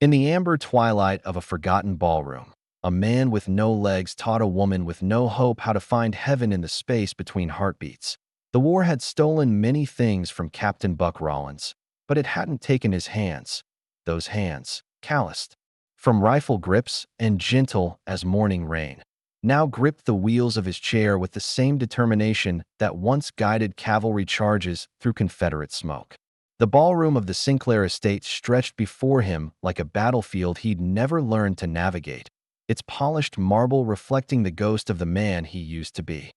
In the amber twilight of a forgotten ballroom, a man with no legs taught a woman with no hope how to find heaven in the space between heartbeats. The war had stolen many things from Captain Buck Rollins, but it hadn't taken his hands. Those hands, calloused from rifle grips and gentle as morning rain, now gripped the wheels of his chair with the same determination that once guided cavalry charges through Confederate smoke. The ballroom of the Sinclair estate stretched before him like a battlefield he'd never learned to navigate, its polished marble reflecting the ghost of the man he used to be.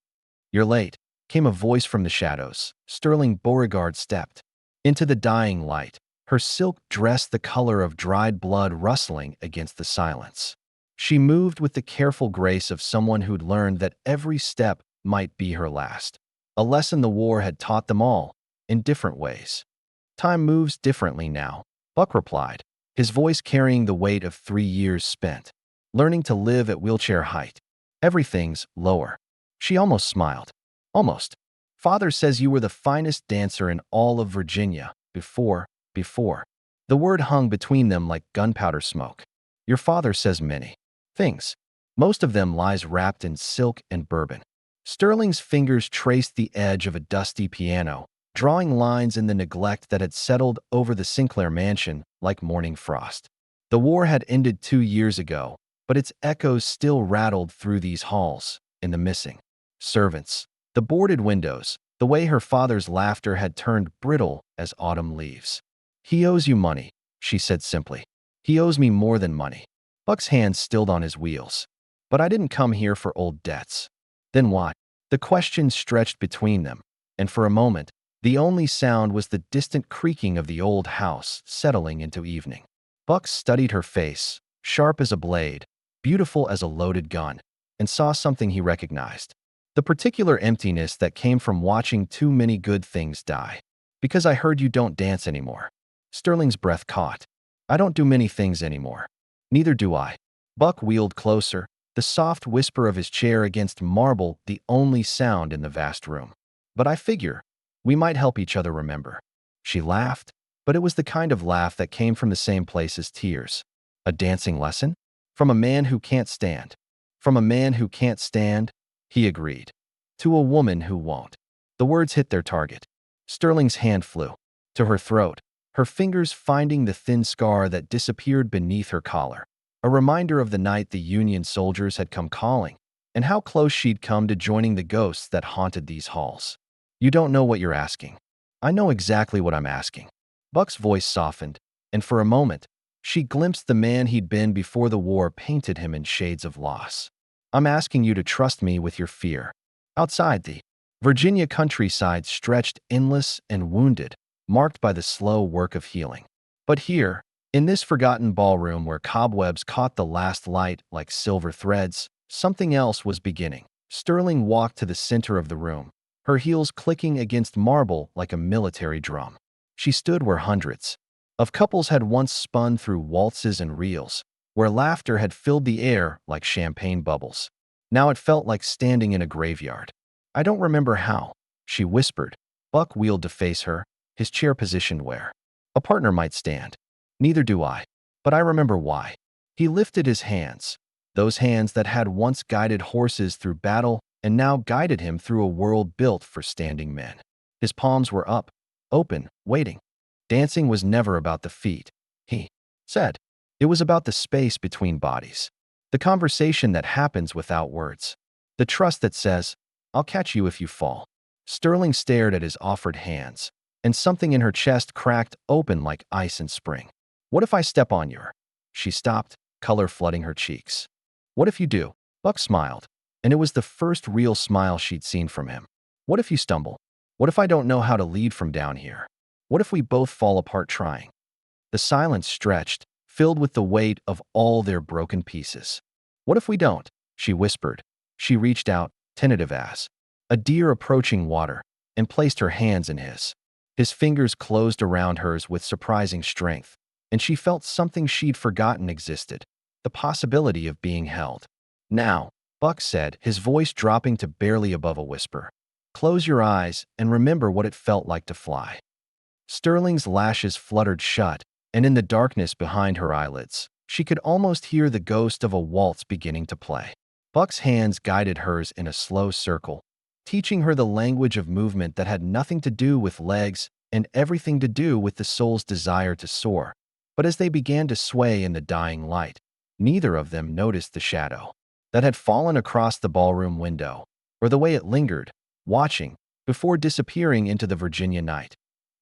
"You're late," came a voice from the shadows. Sterling Beauregard stepped into the dying light, her silk dress the color of dried blood rustling against the silence. She moved with the careful grace of someone who'd learned that every step might be her last, a lesson the war had taught them all, in different ways. "Time moves differently now," Buck replied, his voice carrying the weight of 3 years spent, learning to live at wheelchair height. "Everything's lower." She almost smiled. "Almost. Father says you were the finest dancer in all of Virginia, before. The word hung between them like gunpowder smoke. "Your father says many things. Most of them lies wrapped in silk and bourbon." Sterling's fingers traced the edge of a dusty piano, drawing lines in the neglect that had settled over the Sinclair mansion like morning frost. The war had ended 2 years ago, but its echoes still rattled through these halls, in the missing servants, the boarded windows, the way her father's laughter had turned brittle as autumn leaves. "He owes you money," she said simply. "He owes me more than money." Buck's hands stilled on his wheels. "But I didn't come here for old debts." "Then what?" The question stretched between them, and for a moment, the only sound was the distant creaking of the old house settling into evening. Buck studied her face, sharp as a blade, beautiful as a loaded gun, and saw something he recognized. The particular emptiness that came from watching too many good things die. "Because I heard you don't dance anymore." Sterling's breath caught. "I don't do many things anymore." "Neither do I." Buck wheeled closer, the soft whisper of his chair against marble the only sound in the vast room. "But I figure we might help each other remember." She laughed, but it was the kind of laugh that came from the same place as tears. "A dancing lesson? From a man who can't stand." "From a man who can't stand," he agreed. "To a woman who won't." The words hit their target. Sterling's hand flew to her throat, her fingers finding the thin scar that disappeared beneath her collar, a reminder of the night the Union soldiers had come calling, and how close she'd come to joining the ghosts that haunted these halls. "You don't know what you're asking." "I know exactly what I'm asking." Buck's voice softened, and for a moment, she glimpsed the man he'd been before the war painted him in shades of loss. "I'm asking you to trust me with your fear." Outside, the Virginia countryside stretched endless and wounded, marked by the slow work of healing. But here, in this forgotten ballroom where cobwebs caught the last light like silver threads, something else was beginning. Sterling walked to the center of the room, her heels clicking against marble like a military drum. She stood where hundreds of couples had once spun through waltzes and reels, where laughter had filled the air like champagne bubbles. Now it felt like standing in a graveyard. "I don't remember how," she whispered. Buck wheeled to face her, his chair positioned where a partner might stand. "Neither do I. But I remember why." He lifted his hands, those hands that had once guided horses through battle and now guided him through a world built for standing men. His palms were up, open, waiting. "Dancing was never about the feet," he said. "It was about the space between bodies. The conversation that happens without words. The trust that says, 'I'll catch you if you fall.'" Sterling stared at his offered hands, and something in her chest cracked open like ice in spring. "What if I step on your—" She stopped, color flooding her cheeks. "What if you do?" Buck smiled, and it was the first real smile she'd seen from him. "What if you stumble? What if I don't know how to lead from down here? What if we both fall apart trying?" The silence stretched, filled with the weight of all their broken pieces. "What if we don't?" she whispered. She reached out, tentative as a deer approaching water, and placed her hands in his. His fingers closed around hers with surprising strength, and she felt something she'd forgotten existed, the possibility of being held. "Now," Buck said, his voice dropping to barely above a whisper, "close your eyes and remember what it felt like to fly." Sterling's lashes fluttered shut, and in the darkness behind her eyelids, she could almost hear the ghost of a waltz beginning to play. Buck's hands guided hers in a slow circle, teaching her the language of movement that had nothing to do with legs and everything to do with the soul's desire to soar. But as they began to sway in the dying light, neither of them noticed the shadow that had fallen across the ballroom window, or the way it lingered, watching, before disappearing into the Virginia night.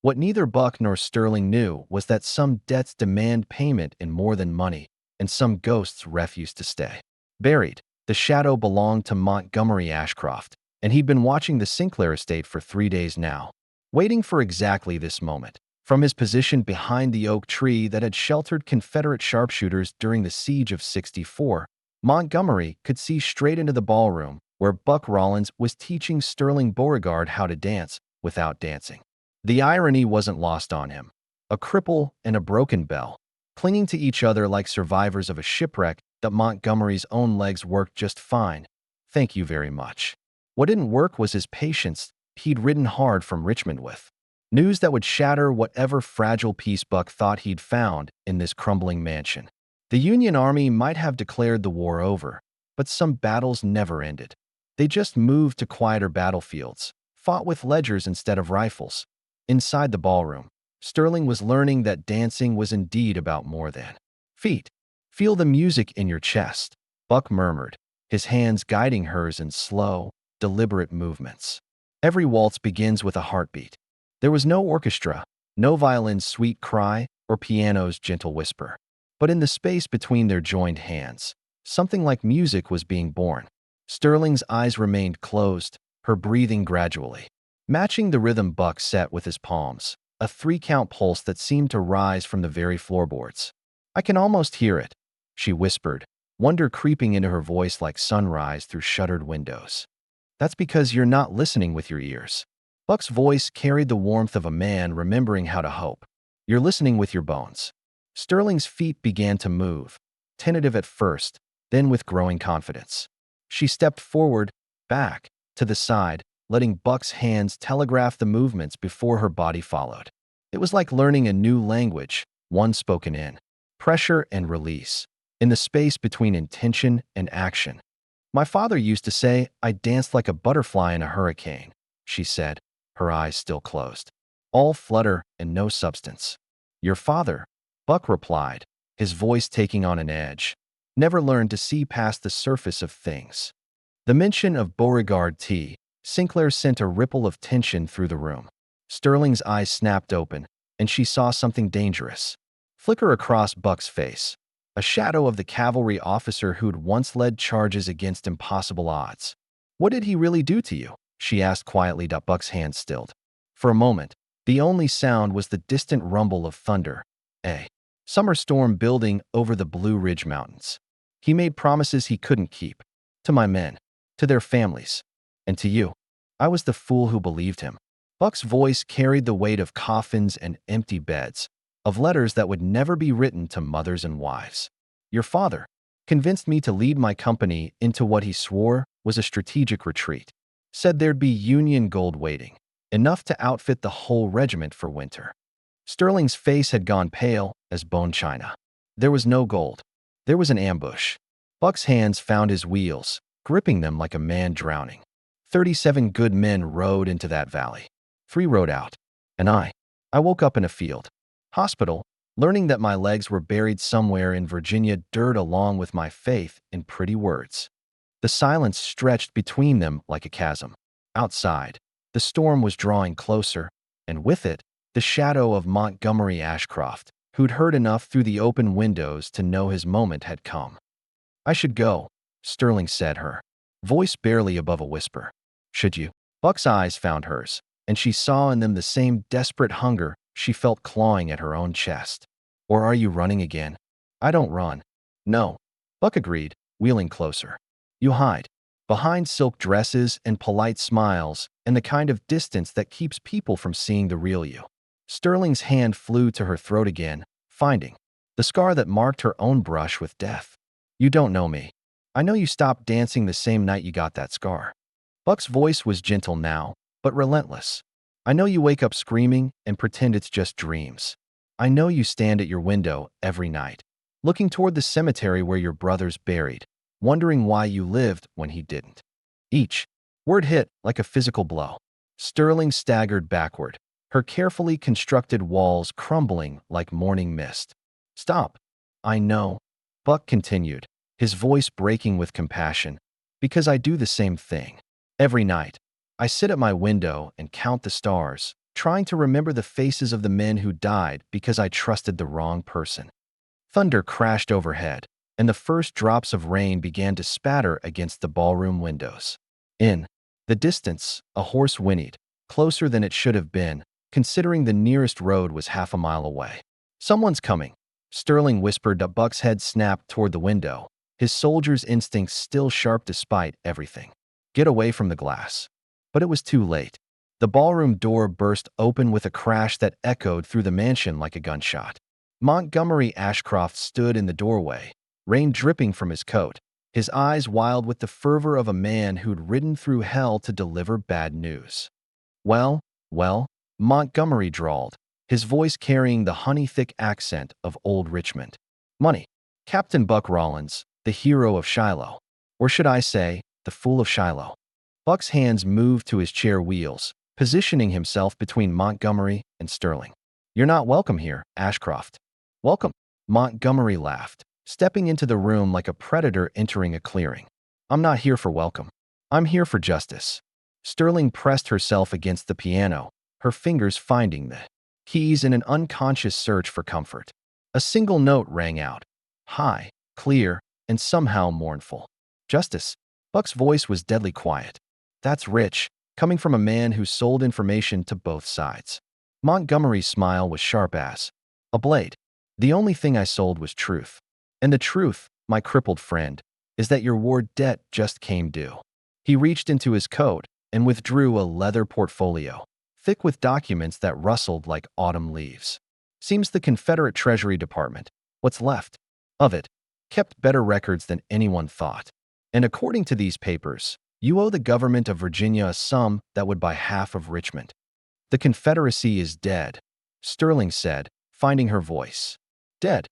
What neither Buck nor Sterling knew was that some debts demand payment in more than money, and some ghosts refuse to stay. Buried, the shadow belonged to Montgomery Ashcroft, and he'd been watching the Sinclair estate for 3 days now, waiting for exactly this moment. From his position behind the oak tree that had sheltered Confederate sharpshooters during the Siege of 64, Montgomery could see straight into the ballroom where Buck Rollins was teaching Sterling Beauregard how to dance without dancing. The irony wasn't lost on him. A cripple and a broken bell, clinging to each other like survivors of a shipwreck that Montgomery's own legs worked just fine. Thank you very much. What didn't work was his patience he'd ridden hard from Richmond with. News that would shatter whatever fragile peace Buck thought he'd found in this crumbling mansion. The Union Army might have declared the war over, but some battles never ended. They just moved to quieter battlefields, fought with ledgers instead of rifles. Inside the ballroom, Sterling was learning that dancing was indeed about more than feet. Feel the music in your chest, Buck murmured, his hands guiding hers in slow, deliberate movements. Every waltz begins with a heartbeat. There was no orchestra, no violin's sweet cry or piano's gentle whisper. But in the space between their joined hands, something like music was being born. Sterling's eyes remained closed, her breathing gradually matching the rhythm Buck set with his palms, a 3-count pulse that seemed to rise from the very floorboards. I can almost hear it, she whispered, wonder creeping into her voice like sunrise through shuttered windows. That's because you're not listening with your ears. Buck's voice carried the warmth of a man remembering how to hope. You're listening with your bones. Sterling's feet began to move, tentative at first, then with growing confidence. She stepped forward, back, to the side, letting Buck's hands telegraph the movements before her body followed. It was like learning a new language, one spoken in pressure and release, in the space between intention and action. My father used to say I danced like a butterfly in a hurricane, she said, her eyes still closed. All flutter and no substance. Your father, Buck replied, his voice taking on an edge, never learned to see past the surface of things. The mention of Beauregard T. Sinclair sent a ripple of tension through the room. Sterling's eyes snapped open, and she saw something dangerous flicker across Buck's face, a shadow of the cavalry officer who'd once led charges against impossible odds. What did he really do to you? She asked quietly. Buck's hands stilled. For a moment, the only sound was the distant rumble of thunder, a summer storm building over the Blue Ridge Mountains. He made promises he couldn't keep. To my men, to their families, and to you. I was the fool who believed him. Buck's voice carried the weight of coffins and empty beds, of letters that would never be written to mothers and wives. Your father convinced me to lead my company into what he swore was a strategic retreat. Said there'd be Union gold waiting, enough to outfit the whole regiment for winter. Sterling's face had gone pale as bone china. There was no gold. There was an ambush. Buck's hands found his wheels, gripping them like a man drowning. 37 good men rode into that valley. 3 rode out. And I woke up in a field hospital, learning that my legs were buried somewhere in Virginia dirt along with my faith in pretty words. The silence stretched between them like a chasm. Outside, the storm was drawing closer, and with it, the shadow of Montgomery Ashcroft, who'd heard enough through the open windows to know his moment had come. I should go, Sterling said, her voice barely above a whisper. Should you? Buck's eyes found hers, and she saw in them the same desperate hunger she felt clawing at her own chest. Or are you running again? I don't run. No, Buck agreed, wheeling closer. You hide. Behind silk dresses and polite smiles and the kind of distance that keeps people from seeing the real you. Sterling's hand flew to her throat again, finding the scar that marked her own brush with death. You don't know me. I know you stopped dancing the same night you got that scar. Buck's voice was gentle now, but relentless. I know you wake up screaming and pretend it's just dreams. I know you stand at your window every night, looking toward the cemetery where your brother's buried, wondering why you lived when he didn't. Each word hit like a physical blow. Sterling staggered backward, her carefully constructed walls crumbling like morning mist. Stop. I know, Buck continued, his voice breaking with compassion, because I do the same thing. Every night, I sit at my window and count the stars, trying to remember the faces of the men who died because I trusted the wrong person. Thunder crashed overhead, and the first drops of rain began to spatter against the ballroom windows. In the distance, a horse whinnied, closer than it should have been, considering the nearest road was half a mile away. Someone's coming, Sterling whispered. Buck's head snapped toward the window, his soldier's instincts still sharp despite everything. Get away from the glass. But it was too late. The ballroom door burst open with a crash that echoed through the mansion like a gunshot. Montgomery Ashcroft stood in the doorway, rain dripping from his coat, his eyes wild with the fervor of a man who'd ridden through hell to deliver bad news. Well, Montgomery drawled, his voice carrying the honey-thick accent of old Richmond. Money. Captain Buck Rollins, the hero of Shiloh. Or should I say, the fool of Shiloh. Buck's hands moved to his chair wheels, positioning himself between Montgomery and Sterling. You're not welcome here, Ashcroft. Welcome. Montgomery laughed, stepping into the room like a predator entering a clearing. I'm not here for welcome. I'm here for justice. Sterling pressed herself against the piano, her fingers finding the keys in an unconscious search for comfort. A single note rang out, high, clear, and somehow mournful. Justice. Buck's voice was deadly quiet. That's rich, coming from a man who sold information to both sides. Montgomery's smile was sharp as a blade. The only thing I sold was truth. And the truth, my crippled friend, is that your war debt just came due. He reached into his coat and withdrew a leather portfolio, thick with documents that rustled like autumn leaves. Seems the Confederate Treasury Department, what's left of it, kept better records than anyone thought. And according to these papers, you owe the government of Virginia a sum that would buy half of Richmond. The Confederacy is dead, Sterling said, finding her voice. Dead.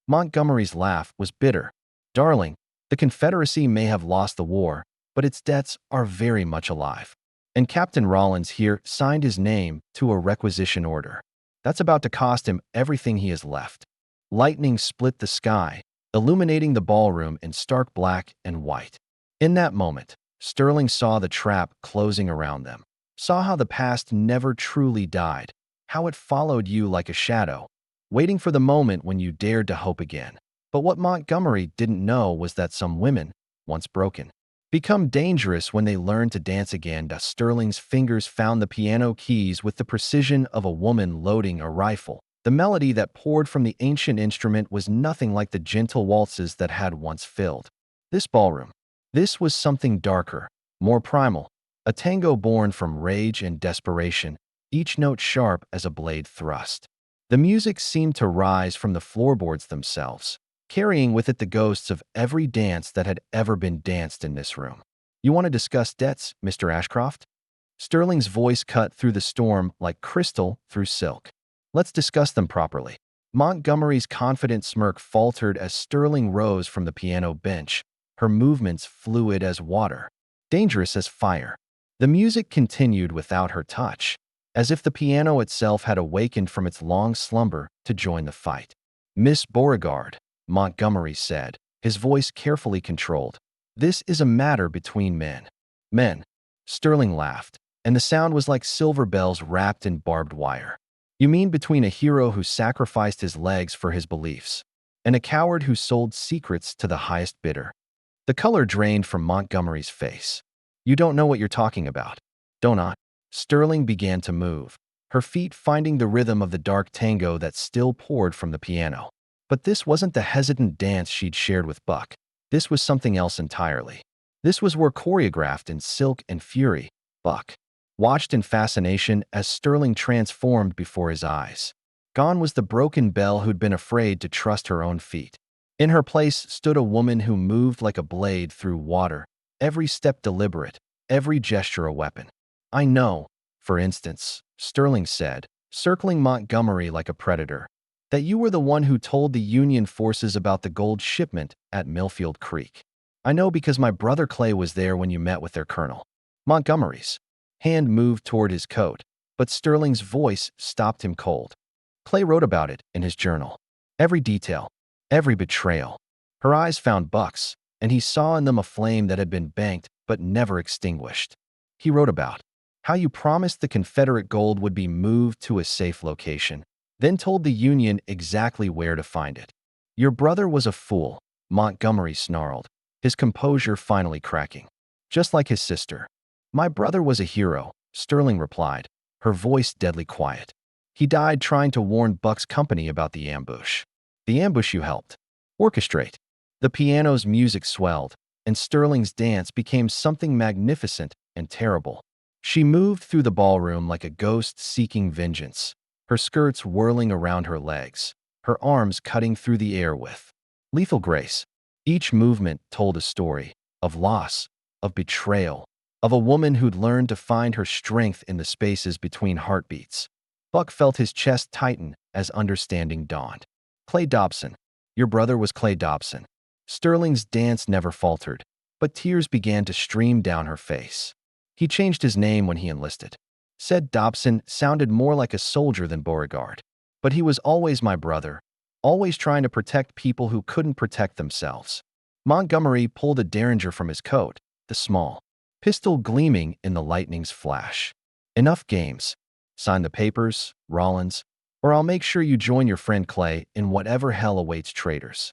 Montgomery's laugh was bitter. Darling, the Confederacy may have lost the war, but its debts are very much alive. And Captain Rollins here signed his name to a requisition order. That's about to cost him everything he has left. Lightning split the sky, illuminating the ballroom in stark black and white. In that moment, Sterling saw the trap closing around them, saw how the past never truly died, how it followed you like a shadow, waiting for the moment when you dared to hope again. But what Montgomery didn't know was that some women, once broken, become dangerous when they learn to dance again. Sterling's fingers found the piano keys with the precision of a woman loading a rifle. The melody that poured from the ancient instrument was nothing like the gentle waltzes that had once filled this ballroom. This was something darker, more primal, a tango born from rage and desperation, each note sharp as a blade thrust. The music seemed to rise from the floorboards themselves, carrying with it the ghosts of every dance that had ever been danced in this room. You want to discuss debts, Mr. Ashcroft? Sterling's voice cut through the storm like crystal through silk. Let's discuss them properly. Montgomery's confident smirk faltered as Sterling rose from the piano bench, her movements fluid as water, dangerous as fire. The music continued without her touch, as if the piano itself had awakened from its long slumber to join the fight. Miss Beauregard, Montgomery said, his voice carefully controlled. This is a matter between men. Men. Sterling laughed, and the sound was like silver bells wrapped in barbed wire. You mean between a hero who sacrificed his legs for his beliefs, and a coward who sold secrets to the highest bidder? The color drained from Montgomery's face. You don't know what you're talking about, don't I? Sterling began to move, her feet finding the rhythm of the dark tango that still poured from the piano. But this wasn't the hesitant dance she'd shared with Buck. This was something else entirely. This was war choreographed in silk and fury. Buck watched in fascination as Sterling transformed before his eyes. Gone was the broken belle who'd been afraid to trust her own feet. In her place stood a woman who moved like a blade through water, every step deliberate, every gesture a weapon. I know, for instance, Sterling said, circling Montgomery like a predator, That you were the one who told the Union forces about the gold shipment at Millfield Creek. I know because my brother Clay was there when you met with their colonel. Montgomery's hand moved toward his coat, but Sterling's voice stopped him cold. Clay wrote about it in his journal. Every detail, every betrayal. Her eyes found Buck's, and he saw in them a flame that had been banked but never extinguished. He wrote about how you promised the Confederate gold would be moved to a safe location, then told the Union exactly where to find it. Your brother was a fool, Montgomery snarled, his composure finally cracking. Just like his sister. My brother was a hero, Sterling replied, her voice deadly quiet. He died trying to warn Buck's company about the ambush. The ambush you helped orchestrate. The piano's music swelled, and Sterling's dance became something magnificent and terrible. She moved through the ballroom like a ghost seeking vengeance, her skirts whirling around her legs, her arms cutting through the air with lethal grace. Each movement told a story of loss, of betrayal, of a woman who'd learned to find her strength in the spaces between heartbeats. Buck felt his chest tighten as understanding dawned. Clay Dobson. Your brother was Clay Dobson. Sterling's dance never faltered, but tears began to stream down her face. He changed his name when he enlisted. Said Dobson sounded more like a soldier than Beauregard. But he was always my brother, always trying to protect people who couldn't protect themselves. Montgomery pulled a derringer from his coat, the small pistol gleaming in the lightning's flash. Enough games. Sign the papers, Rollins, or I'll make sure you join your friend Clay in whatever hell awaits traitors.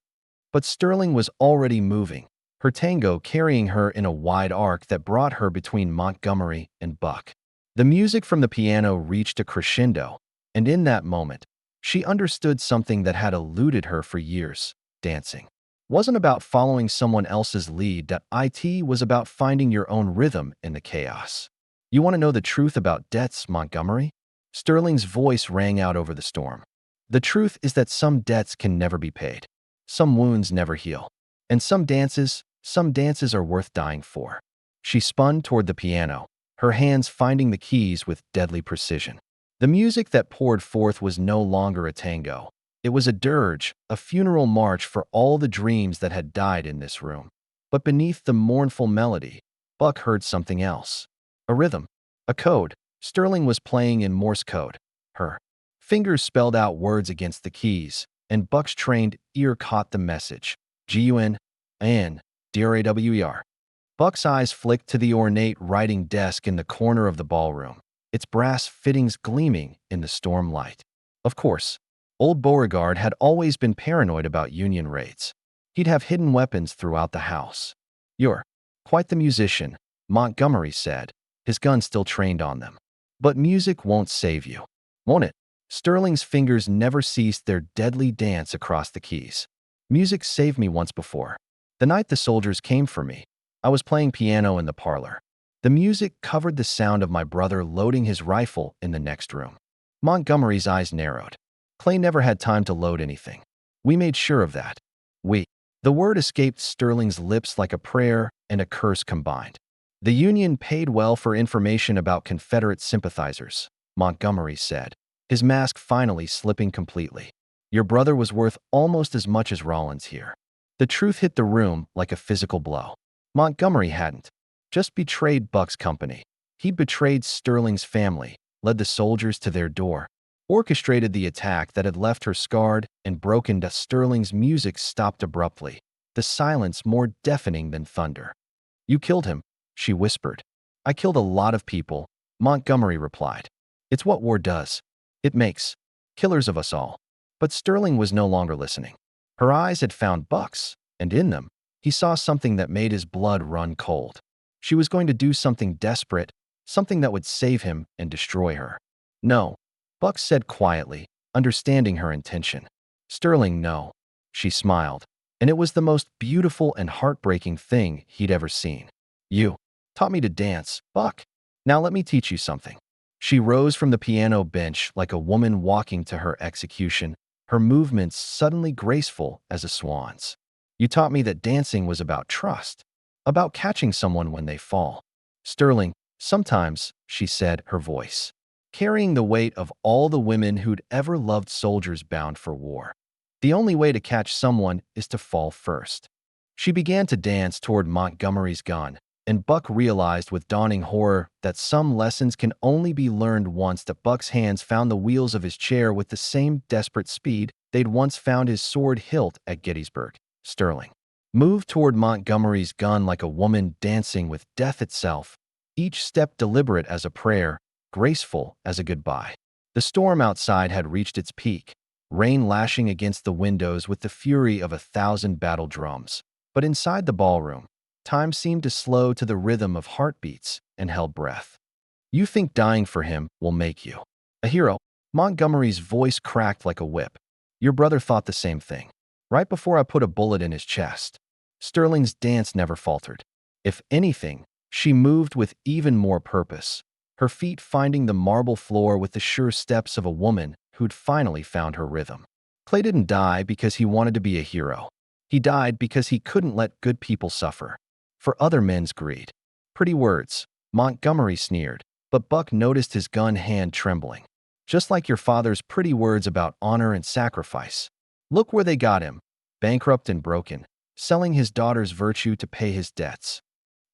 But Sterling was already moving, her tango carrying her in a wide arc that brought her between Montgomery and Buck. The music from the piano reached a crescendo, and in that moment, she understood something that had eluded her for years. Dancing wasn't about following someone else's lead, that it was about finding your own rhythm in the chaos. You want to know the truth about debts, Montgomery? Sterling's voice rang out over the storm. The truth is that some debts can never be paid. Some wounds never heal. And some dances are worth dying for. She spun toward the piano, her hands finding the keys with deadly precision. The music that poured forth was no longer a tango. It was a dirge, a funeral march for all the dreams that had died in this room. But beneath the mournful melody, Buck heard something else. A rhythm. A code. Sterling was playing in Morse code. Her fingers spelled out words against the keys, and Buck's trained ear caught the message. G-U-N-N, D-R-A-W-E-R. Buck's eyes flicked to the ornate writing desk in the corner of the ballroom, its brass fittings gleaming in the storm light. Of course, old Beauregard had always been paranoid about Union raids. He'd have hidden weapons throughout the house. You're quite the musician, Montgomery said, his gun still trained on them. But music won't save you, won't it? Sterling's fingers never ceased their deadly dance across the keys. Music saved me once before. The night the soldiers came for me, I was playing piano in the parlor. The music covered the sound of my brother loading his rifle in the next room. Montgomery's eyes narrowed. Clay never had time to load anything. We made sure of that. We. The word escaped Sterling's lips like a prayer and a curse combined. The Union paid well for information about Confederate sympathizers, Montgomery said, his mask finally slipping completely. Your brother was worth almost as much as Rollins here. The truth hit the room like a physical blow. Montgomery hadn't just betrayed Buck's company. He'd betrayed Sterling's family, led the soldiers to their door, orchestrated the attack that had left her scarred and broken. Sterling's music stopped abruptly, the silence more deafening than thunder. You killed him, she whispered. I killed a lot of people, Montgomery replied. It's what war does. It makes killers of us all. But Sterling was no longer listening. Her eyes had found Buck's, and in them, he saw something that made his blood run cold. She was going to do something desperate, something that would save him and destroy her. No, Buck said quietly, understanding her intention. Sterling, no. She smiled, and it was the most beautiful and heartbreaking thing he'd ever seen. You taught me to dance, Buck. Now let me teach you something. She rose from the piano bench like a woman walking to her execution, her movements suddenly graceful as a swan's. You taught me that dancing was about trust, about catching someone when they fall. Sterling, sometimes, she said, her voice carrying the weight of all the women who'd ever loved soldiers bound for war. The only way to catch someone is to fall first. She began to dance toward Montgomery's gun, and Buck realized with dawning horror that some lessons can only be learned once. That Buck's hands found the wheels of his chair with the same desperate speed they'd once found his sword hilt at Gettysburg. Sterling moved toward Montgomery's gun like a woman dancing with death itself, each step deliberate as a prayer, graceful as a goodbye. The storm outside had reached its peak, rain lashing against the windows with the fury of 1,000 battle drums. But inside the ballroom, time seemed to slow to the rhythm of heartbeats and held breath. "You think dying for him will make you a hero?" Montgomery's voice cracked like a whip. "Your brother thought the same thing, right before I put a bullet in his chest." Sterling's dance never faltered. If anything, she moved with even more purpose, her feet finding the marble floor with the sure steps of a woman who'd finally found her rhythm. Clay didn't die because he wanted to be a hero. He died because he couldn't let good people suffer for other men's greed. "Pretty words," Montgomery sneered, but Buck noticed his gun hand trembling. "Just like your father's pretty words about honor and sacrifice. Look where they got him, bankrupt and broken, selling his daughter's virtue to pay his debts."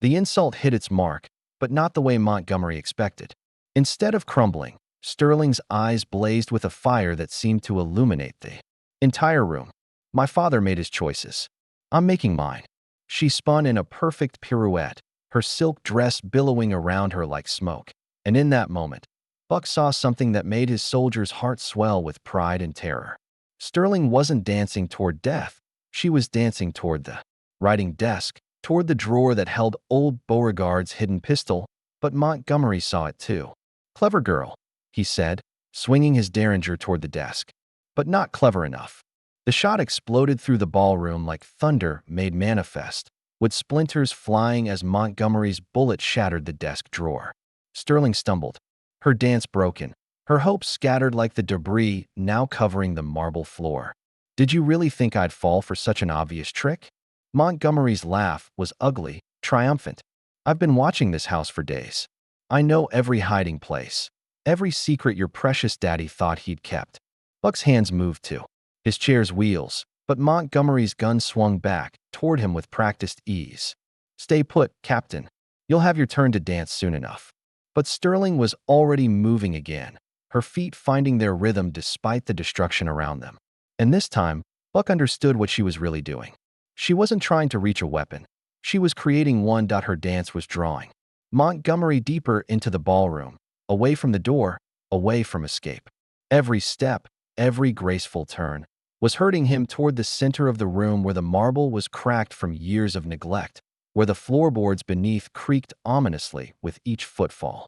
The insult hit its mark, but not the way Montgomery expected. Instead of crumbling, Sterling's eyes blazed with a fire that seemed to illuminate the entire room. "My father made his choices. I'm making mine." She spun in a perfect pirouette, her silk dress billowing around her like smoke. And in that moment, Buck saw something that made his soldier's heart swell with pride and terror. Sterling wasn't dancing toward death. She was dancing toward the writing desk, toward the drawer that held old Beauregard's hidden pistol, but Montgomery saw it too. "Clever girl," he said, swinging his derringer toward the desk. "But not clever enough." The shot exploded through the ballroom like thunder made manifest, with splinters flying as Montgomery's bullet shattered the desk drawer. Sterling stumbled, her dance broken, her hopes scattered like the debris now covering the marble floor. "Did you really think I'd fall for such an obvious trick?" Montgomery's laugh was ugly, triumphant. "I've been watching this house for days. I know every hiding place, every secret your precious daddy thought he'd kept." Buck's hands moved too, his chair's wheels, but Montgomery's gun swung back toward him with practiced ease. "Stay put, Captain. You'll have your turn to dance soon enough." But Sterling was already moving again, her feet finding their rhythm despite the destruction around them. And this time, Buck understood what she was really doing. She wasn't trying to reach a weapon. She was creating one. Her dance was drawing Montgomery deeper into the ballroom, away from the door, away from escape. Every step, every graceful turn, was herding him toward the center of the room where the marble was cracked from years of neglect, where the floorboards beneath creaked ominously with each footfall.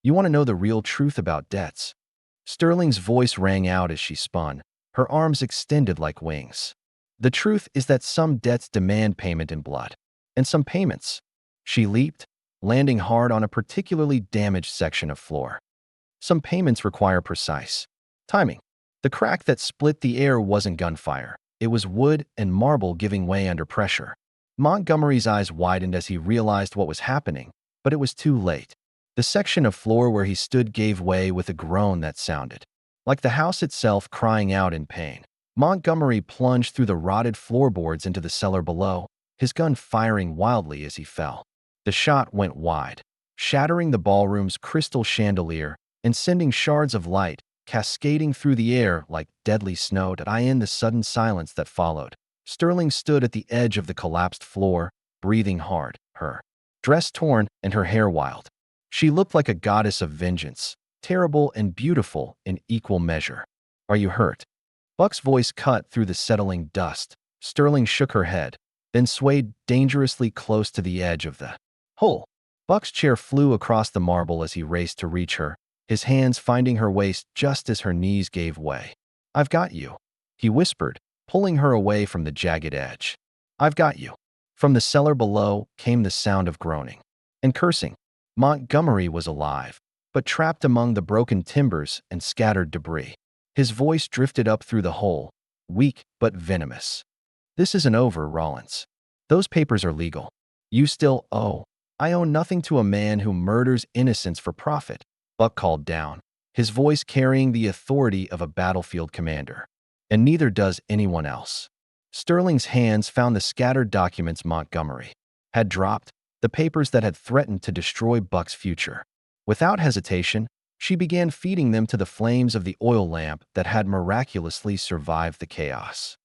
"You want to know the real truth about debts?" Sterling's voice rang out as she spun, her arms extended like wings. "The truth is that some debts demand payment in blood, and some payments." She leaped, landing hard on a particularly damaged section of floor. "Some payments require precise timing." The crack that split the air wasn't gunfire. It was wood and marble giving way under pressure. Montgomery's eyes widened as he realized what was happening, but it was too late. The section of floor where he stood gave way with a groan that sounded like the house itself crying out in pain. Montgomery plunged through the rotted floorboards into the cellar below, his gun firing wildly as he fell. The shot went wide, shattering the ballroom's crystal chandelier and sending shards of light cascading through the air like deadly snow. In the sudden silence that followed, Sterling stood at the edge of the collapsed floor, breathing hard, her dress torn and her hair wild. She looked like a goddess of vengeance, terrible and beautiful in equal measure. "Are you hurt?" Buck's voice cut through the settling dust. Sterling shook her head, then swayed dangerously close to the edge of the hole. Buck's chair flew across the marble as he raced to reach her, his hands finding her waist just as her knees gave way. "I've got you," he whispered, pulling her away from the jagged edge. "I've got you." From the cellar below came the sound of groaning and cursing. Montgomery was alive, but trapped among the broken timbers and scattered debris. His voice drifted up through the hole, weak but venomous. "This isn't over, Rollins. Those papers are legal. You still owe." "I owe nothing to a man who murders innocents for profit," Buck called down. his voice carrying the authority of a battlefield commander. And neither does anyone else. Sterling's hands found the scattered documents Montgomery had dropped, the papers that had threatened to destroy Buck's future. Without hesitation, she began feeding them to the flames of the oil lamp that had miraculously survived the chaos.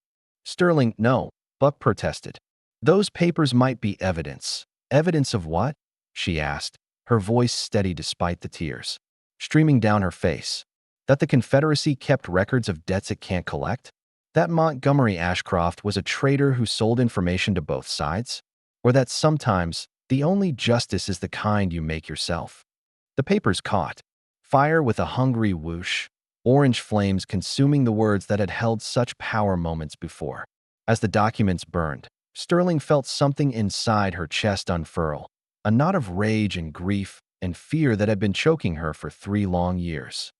Sterling, no, Buck protested. Those papers might be evidence. Evidence of what? She asked, her voice steady despite the tears streaming down her face. That the Confederacy kept records of debts it can't collect? That Montgomery Ashcroft was a traitor who sold information to both sides? Or that sometimes the only justice is the kind you make yourself? The papers caught fire with a hungry whoosh, orange flames consuming the words that had held such power moments before. As the documents burned, Sterling felt something inside her chest unfurl, a knot of rage and grief and fear that had been choking her for 3 long years.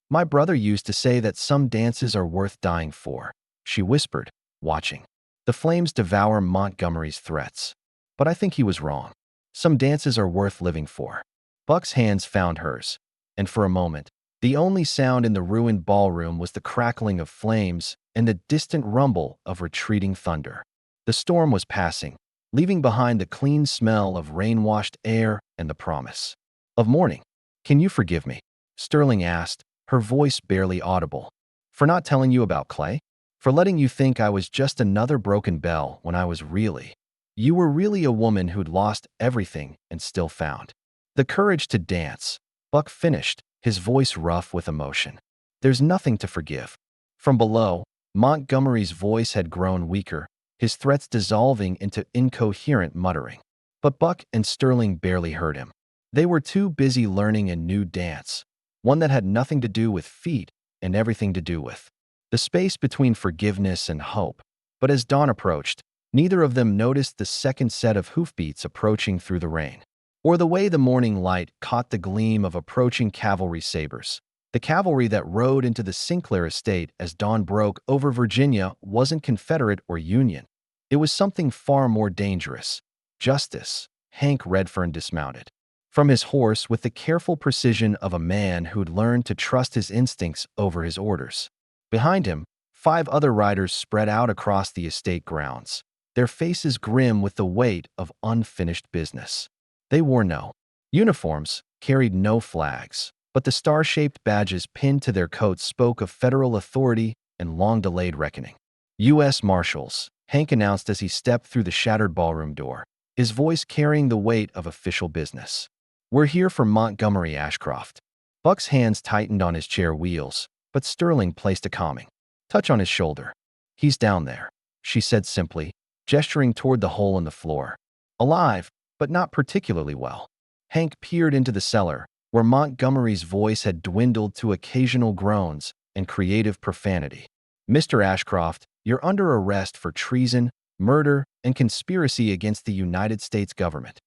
My brother used to say that some dances are worth dying for, she whispered, watching the flames devour Montgomery's threats. But I think he was wrong. Some dances are worth living for. Buck's hands found hers, and for a moment, the only sound in the ruined ballroom was the crackling of flames and the distant rumble of retreating thunder. The storm was passing, leaving behind the clean smell of rain-washed air and the promise of morning. Can you forgive me? Sterling asked, her voice barely audible. For not telling you about Clay? For letting you think I was just another broken bell when I was really. You were really a woman who'd lost everything and still found the courage to dance. Buck finished, his voice rough with emotion. There's nothing to forgive. From below, Montgomery's voice had grown weaker, his threats dissolving into incoherent muttering. But Buck and Sterling barely heard him. They were too busy learning a new dance, one that had nothing to do with feet and everything to do with the space between forgiveness and hope. But as dawn approached, neither of them noticed the second set of hoofbeats approaching through the rain, or the way the morning light caught the gleam of approaching cavalry sabers. The cavalry that rode into the Sinclair estate as dawn broke over Virginia wasn't Confederate or Union. It was something far more dangerous. Justice. Hank Redfern dismounted from his horse with the careful precision of a man who'd learned to trust his instincts over his orders. Behind him, 5 other riders spread out across the estate grounds, their faces grim with the weight of unfinished business. They wore no uniforms, carried no flags, but the star-shaped badges pinned to their coats spoke of federal authority and long-delayed reckoning. U.S. Marshals, Hank announced as he stepped through the shattered ballroom door, his voice carrying the weight of official business. We're here for Montgomery Ashcroft. Buck's hands tightened on his chair wheels, but Sterling placed a calming touch on his shoulder. He's down there, she said simply, gesturing toward the hole in the floor. Alive, but not particularly well. Hank peered into the cellar, where Montgomery's voice had dwindled to occasional groans and creative profanity. Mr. Ashcroft, you're under arrest for treason, murder, and conspiracy against the United States government.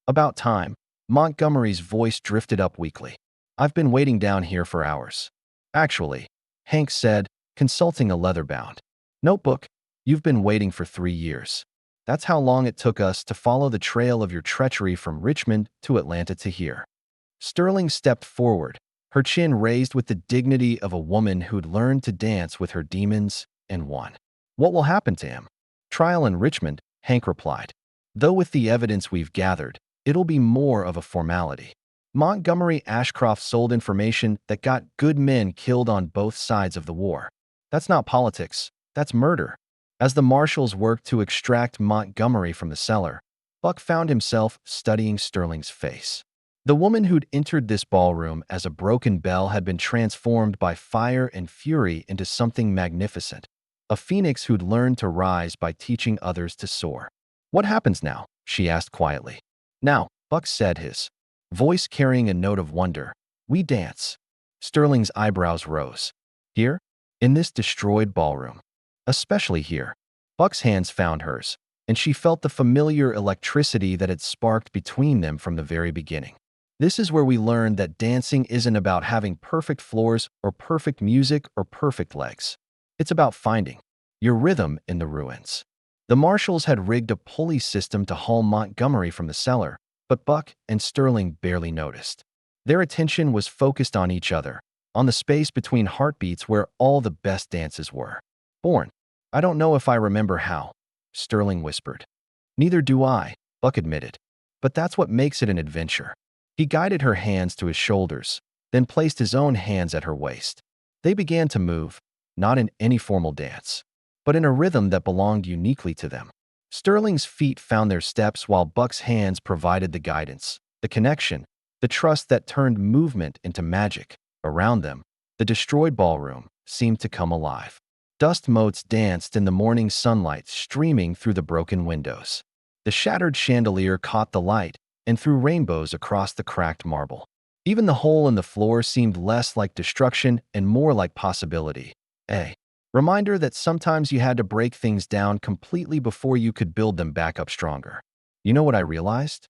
About time, Montgomery's voice drifted up weakly. I've been waiting down here for hours. Actually, Hank said, consulting a leather-bound notebook, you've been waiting for 3 years. That's how long it took us to follow the trail of your treachery from Richmond to Atlanta to here. Sterling stepped forward, her chin raised with the dignity of a woman who'd learned to dance with her demons and won. What will happen to him? Trial in Richmond, Hank replied. Though with the evidence we've gathered, it'll be more of a formality. Montgomery Ashcroft sold information that got good men killed on both sides of the war. That's not politics, that's murder. As the marshals worked to extract Montgomery from the cellar, Buck found himself studying Sterling's face. The woman who'd entered this ballroom as a broken bell had been transformed by fire and fury into something magnificent, a phoenix who'd learned to rise by teaching others to soar. What happens now? She asked quietly. Now, Buck said, his voice carrying a note of wonder. We dance. Sterling's eyebrows rose. Here? In this destroyed ballroom. Especially here. Buck's hands found hers, and she felt the familiar electricity that had sparked between them from the very beginning. This is where we learned that dancing isn't about having perfect floors or perfect music or perfect legs. It's about finding your rhythm in the ruins. The marshals had rigged a pulley system to haul Montgomery from the cellar, but Buck and Sterling barely noticed. Their attention was focused on each other, on the space between heartbeats where all the best dances were born. I don't know if I remember how, Sterling whispered. Neither do I, Buck admitted. But that's what makes it an adventure. He guided her hands to his shoulders, then placed his own hands at her waist. They began to move, not in any formal dance, but in a rhythm that belonged uniquely to them. Sterling's feet found their steps while Buck's hands provided the guidance, the connection, the trust that turned movement into magic. Around them, the destroyed ballroom seemed to come alive. Dust motes danced in the morning sunlight streaming through the broken windows. The shattered chandelier caught the light and threw rainbows across the cracked marble. Even the hole in the floor seemed less like destruction and more like possibility. A reminder that sometimes you had to break things down completely before you could build them back up stronger. You know what I realized?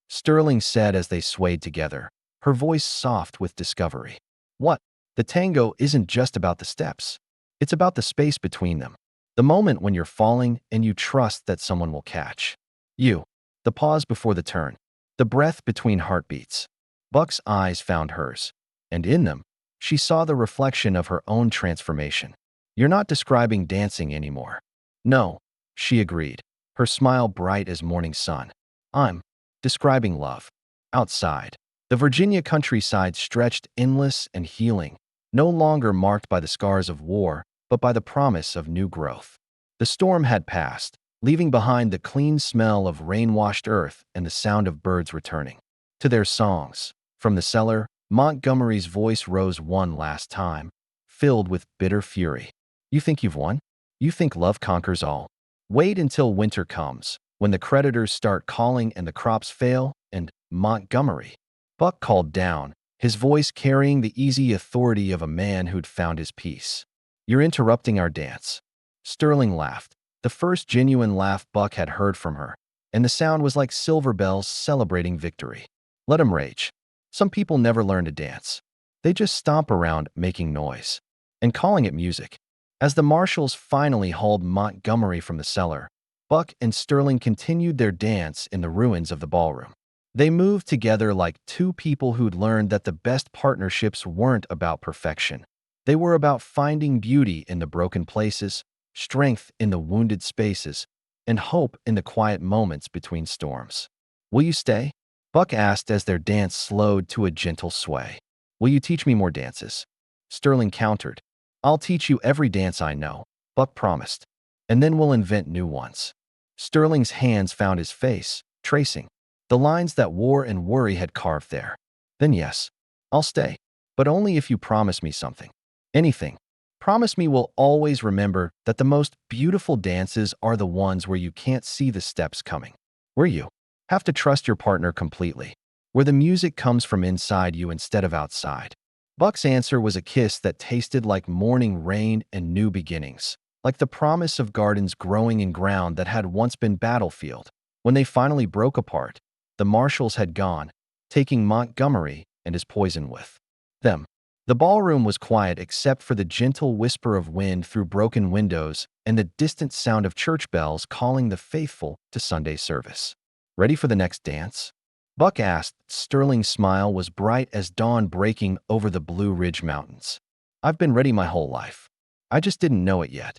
Sterling said as they swayed together, her voice soft with discovery. What? The tango isn't just about the steps. It's about the space between them. The moment when you're falling and you trust that someone will catch you. The pause before the turn. The breath between heartbeats. Buck's eyes found hers, and in them, she saw the reflection of her own transformation. You're not describing dancing anymore. No, she agreed, her smile bright as morning sun. I'm describing love. Outside, the Virginia countryside stretched endless and healing, no longer marked by the scars of war, but by the promise of new growth. The storm had passed, leaving behind the clean smell of rain-washed earth and the sound of birds returning to their songs. From the cellar, Montgomery's voice rose one last time, filled with bitter fury. You think you've won? You think love conquers all? Wait until winter comes, when the creditors start calling and the crops fail, and Montgomery. Buck called down, his voice carrying the easy authority of a man who'd found his peace. You're interrupting our dance. Sterling laughed, the first genuine laugh Buck had heard from her, and the sound was like silver bells celebrating victory. Let him rage. Some people never learn to dance. They just stomp around making noise and calling it music. As the marshals finally hauled Montgomery from the cellar, Buck and Sterling continued their dance in the ruins of the ballroom. They moved together like two people who'd learned that the best partnerships weren't about perfection. They were about finding beauty in the broken places, strength in the wounded spaces, and hope in the quiet moments between storms. Will you stay? Buck asked as their dance slowed to a gentle sway. Will you teach me more dances? Sterling countered. I'll teach you every dance I know, Buck promised, and then we'll invent new ones. Sterling's hands found his face, tracing the lines that war and worry had carved there. Then yes, I'll stay, but only if you promise me something. Anything. Promise me we'll always remember that the most beautiful dances are the ones where you can't see the steps coming, where you have to trust your partner completely, where the music comes from inside you instead of outside. Buck's answer was a kiss that tasted like morning rain and new beginnings, like the promise of gardens growing in ground that had once been battlefield. When they finally broke apart, the marshals had gone, taking Montgomery and his poison with them. The ballroom was quiet except for the gentle whisper of wind through broken windows and the distant sound of church bells calling the faithful to Sunday service. Ready for the next dance? Buck asked. Sterling's smile was bright as dawn breaking over the Blue Ridge Mountains. I've been ready my whole life. I just didn't know it yet.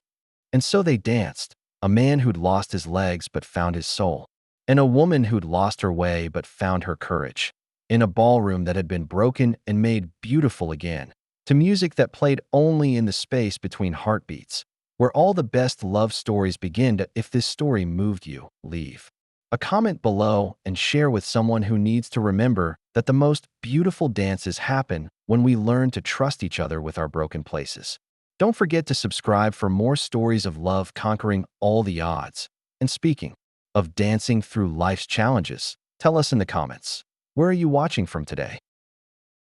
And so they danced, a man who'd lost his legs but found his soul, and a woman who'd lost her way but found her courage, in a ballroom that had been broken and made beautiful again, to music that played only in the space between heartbeats, where all the best love stories begin. If this story moved you, leave a comment below and share with someone who needs to remember that the most beautiful dances happen when we learn to trust each other with our broken places. Don't forget to subscribe for more stories of love conquering all the odds. And speaking of dancing through life's challenges, tell us in the comments, where are you watching from today?